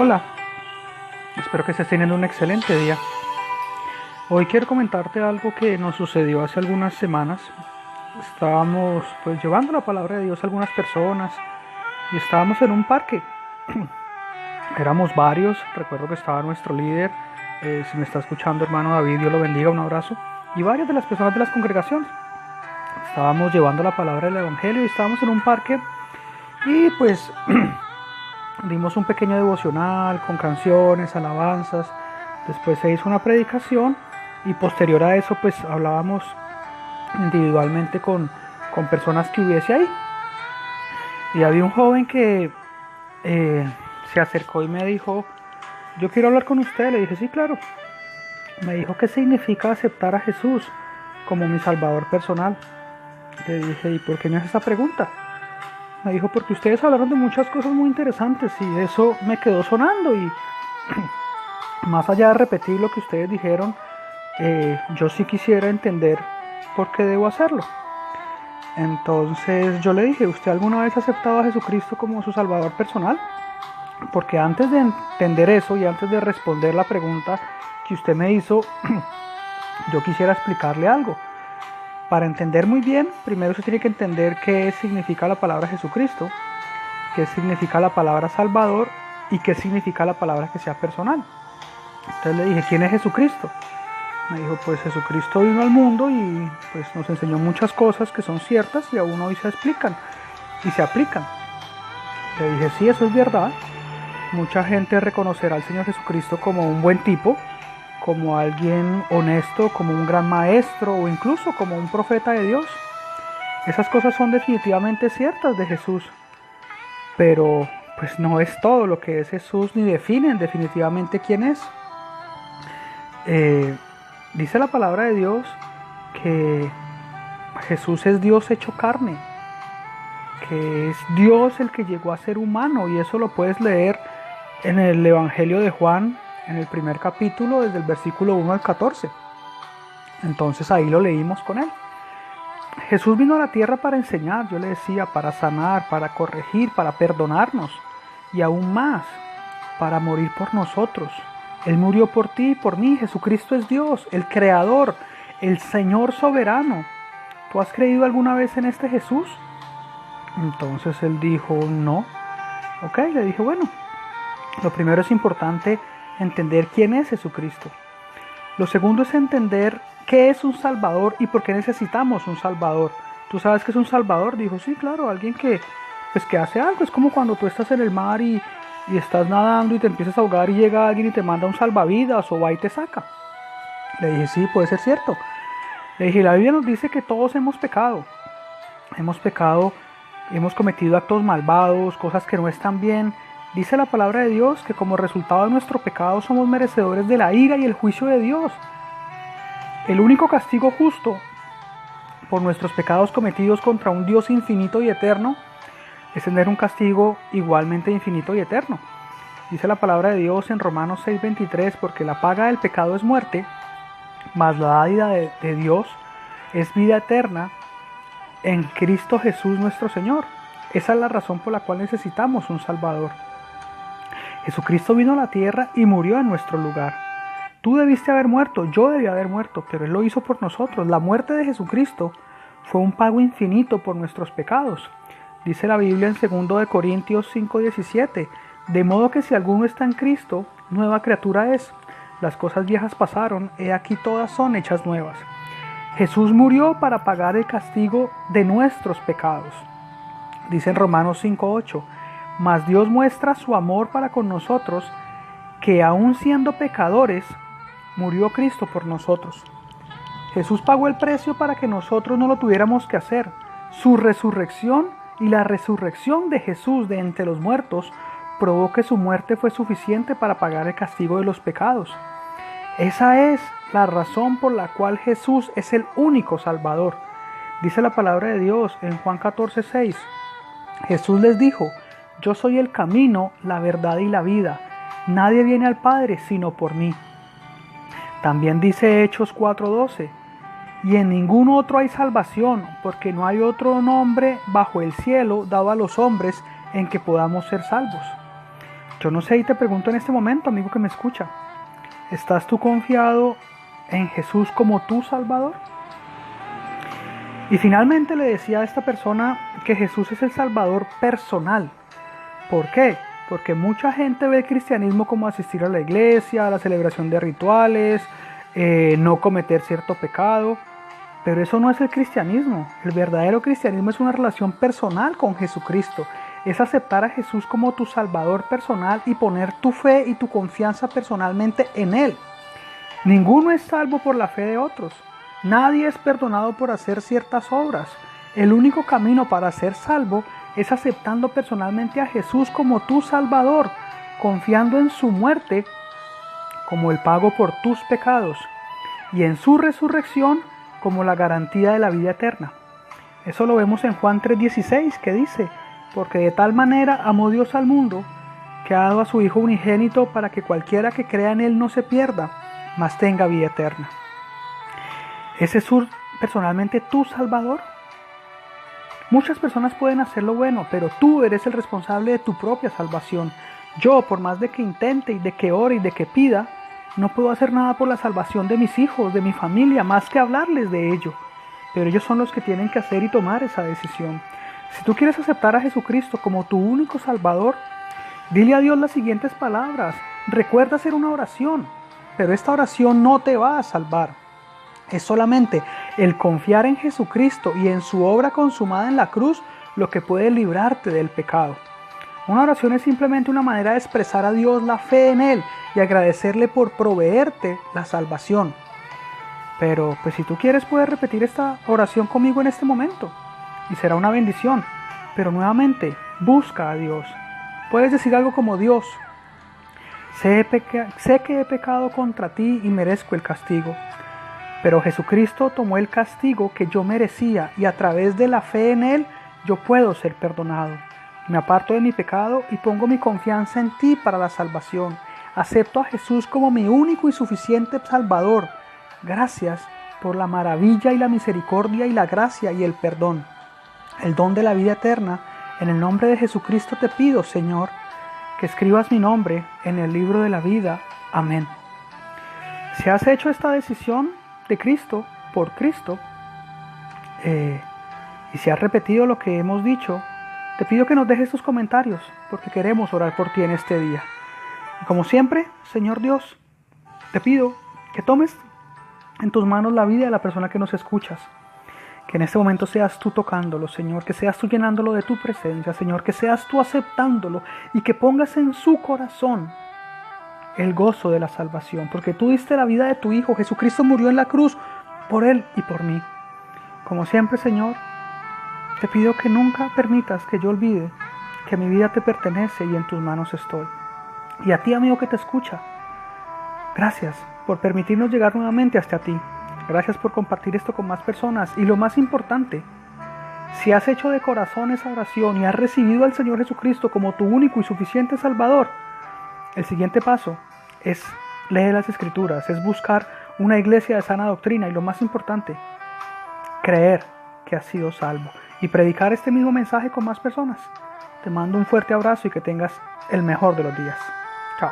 Hola, espero que estés teniendo un excelente día. Hoy quiero comentarte algo que nos sucedió hace algunas semanas. Estábamos llevando la palabra de Dios a algunas personas y estábamos en un parque. Éramos varios, recuerdo que estaba nuestro líder, si me está escuchando hermano David, Dios lo bendiga, un abrazo, y varias de las personas de las congregaciones. Estábamos llevando la palabra del evangelio y estábamos en un parque y dimos un pequeño devocional con canciones, alabanzas. Después se hizo una predicación y posterior a eso hablábamos individualmente con personas que hubiese ahí. Y había un joven que se acercó y me dijo: yo quiero hablar con usted. Le dije: sí, claro. Me dijo: ¿qué significa aceptar a Jesús como mi salvador personal? Le dije: ¿y por qué me hace esa pregunta? Me dijo: porque ustedes hablaron de muchas cosas muy interesantes y eso me quedó sonando, y más allá de repetir lo que ustedes dijeron, yo sí quisiera entender por qué debo hacerlo. Entonces yo le dije: ¿usted alguna vez ha aceptado a Jesucristo como su salvador personal? Porque antes de entender eso y antes de responder la pregunta que usted me hizo, yo quisiera explicarle algo. Para entender muy bien, primero usted tiene que entender qué significa la palabra Jesucristo, qué significa la palabra Salvador y qué significa la palabra que sea personal. Entonces le dije: ¿quién es Jesucristo? Me dijo: pues Jesucristo vino al mundo y nos enseñó muchas cosas que son ciertas y aún hoy se explican y se aplican. Le dije: sí, eso es verdad. Mucha gente reconocerá al Señor Jesucristo como un buen tipo, como alguien honesto, como un gran maestro o incluso como un profeta de Dios. Esas cosas son definitivamente ciertas de Jesús, pero no es todo lo que es Jesús ni definen definitivamente quién es. Dice la palabra de Dios que Jesús es Dios hecho carne, que es Dios el que llegó a ser humano, y eso lo puedes leer en el Evangelio de Juan, en el primer capítulo, desde el versículo 1 al 14. Entonces ahí lo leímos con él. Jesús vino a la tierra para enseñar, yo le decía, para sanar, para corregir, para perdonarnos, y aún más, para morir por nosotros. Él murió por ti y por mí. Jesucristo es Dios, el Creador, el Señor soberano. ¿Tú has creído alguna vez en este Jesús? Entonces él dijo: no. Ok, le dije: bueno, lo primero es importante entender quién es Jesucristo. Lo segundo es entender qué es un Salvador y por qué necesitamos un Salvador. ¿Tú sabes qué es un Salvador? Dijo: sí, claro, alguien que hace algo. Es como cuando tú estás en el mar y estás nadando y te empiezas a ahogar y llega alguien y te manda un salvavidas o va y te saca. Le dije: sí, puede ser cierto. Le dije: la Biblia nos dice que todos hemos pecado, hemos cometido actos malvados, cosas que no están bien. Dice la palabra de Dios que como resultado de nuestro pecado somos merecedores de la ira y el juicio de Dios. El único castigo justo por nuestros pecados cometidos contra un Dios infinito y eterno es tener un castigo igualmente infinito y eterno. Dice la palabra de Dios en Romanos 6:23: porque la paga del pecado es muerte, mas la dádiva de Dios es vida eterna en Cristo Jesús nuestro Señor. Esa es la razón por la cual necesitamos un Salvador. Jesucristo vino a la tierra y murió en nuestro lugar. Tú debiste haber muerto, yo debía haber muerto, pero Él lo hizo por nosotros. La muerte de Jesucristo fue un pago infinito por nuestros pecados. Dice la Biblia en 2 Corintios 5:17: de modo que si alguno está en Cristo, nueva criatura es. Las cosas viejas pasaron, he aquí todas son hechas nuevas. Jesús murió para pagar el castigo de nuestros pecados. Dice en Romanos 5:8: mas Dios muestra su amor para con nosotros, que aun siendo pecadores, murió Cristo por nosotros. Jesús pagó el precio para que nosotros no lo tuviéramos que hacer. Su resurrección y la resurrección de Jesús de entre los muertos probó que su muerte fue suficiente para pagar el castigo de los pecados. Esa es la razón por la cual Jesús es el único Salvador. Dice la palabra de Dios en Juan 14:6: Jesús les dijo: yo soy el camino, la verdad y la vida. Nadie viene al Padre sino por mí. También dice Hechos 4:12: y en ningún otro hay salvación, porque no hay otro nombre bajo el cielo dado a los hombres en que podamos ser salvos. Yo no sé y te pregunto en este momento, amigo que me escucha, ¿estás tú confiado en Jesús como tu Salvador? Y finalmente le decía a esta persona que Jesús es el Salvador personal. ¿Por qué? Porque mucha gente ve el cristianismo como asistir a la iglesia, a la celebración de rituales, no cometer cierto pecado, pero eso no es el cristianismo. El verdadero cristianismo es una relación personal con Jesucristo. Es aceptar a Jesús como tu Salvador personal y poner tu fe y tu confianza personalmente en Él. Ninguno es salvo por la fe de otros. Nadie es perdonado por hacer ciertas obras. El único camino para ser salvo es aceptando personalmente a Jesús como tu Salvador, confiando en su muerte como el pago por tus pecados y en su resurrección como la garantía de la vida eterna. Eso lo vemos en Juan 3:16, que dice: porque de tal manera amó Dios al mundo, que ha dado a su Hijo unigénito para que cualquiera que crea en Él no se pierda, mas tenga vida eterna. ¿Es Jesús personalmente tu Salvador? Muchas personas pueden hacer lo bueno, pero tú eres el responsable de tu propia salvación. Yo, por más de que intente y de que ore y de que pida, no puedo hacer nada por la salvación de mis hijos, de mi familia, más que hablarles de ello. Pero ellos son los que tienen que hacer y tomar esa decisión. Si tú quieres aceptar a Jesucristo como tu único Salvador, dile a Dios las siguientes palabras. Recuerda hacer una oración, pero esta oración no te va a salvar. Es solamente el confiar en Jesucristo y en su obra consumada en la cruz lo que puede librarte del pecado. Una oración es simplemente una manera de expresar a Dios la fe en Él y agradecerle por proveerte la salvación. Pero pues si tú quieres puedes repetir esta oración conmigo en este momento y será una bendición. Pero nuevamente, busca a Dios. Puedes decir algo como: Dios, sé que he pecado contra ti y merezco el castigo. Pero Jesucristo tomó el castigo que yo merecía y a través de la fe en Él yo puedo ser perdonado. Me aparto de mi pecado y pongo mi confianza en ti para la salvación. Acepto a Jesús como mi único y suficiente Salvador. Gracias por la maravilla y la misericordia y la gracia y el perdón, el don de la vida eterna. En el nombre de Jesucristo te pido, Señor, que escribas mi nombre en el libro de la vida. Amén. Si has hecho esta decisión de Cristo, por Cristo, y si has repetido lo que hemos dicho, te pido que nos dejes tus comentarios, porque queremos orar por ti en este día. Y como siempre, Señor Dios, te pido que tomes en tus manos la vida de la persona que nos escuchas, que en este momento seas tú tocándolo, Señor, que seas tú llenándolo de tu presencia, Señor, que seas tú aceptándolo y que pongas en su corazón el gozo de la salvación, porque tú diste la vida de tu Hijo. Jesucristo murió en la cruz por Él y por mí. Como siempre, Señor, te pido que nunca permitas que yo olvide que mi vida te pertenece y en tus manos estoy. Y a ti, amigo que te escucha, gracias por permitirnos llegar nuevamente hasta ti. Gracias por compartir esto con más personas. Y lo más importante, si has hecho de corazón esa oración y has recibido al Señor Jesucristo como tu único y suficiente Salvador, el siguiente paso es leer las Escrituras, es buscar una iglesia de sana doctrina y lo más importante, creer que has sido salvo y predicar este mismo mensaje con más personas. Te mando un fuerte abrazo y que tengas el mejor de los días. Chao.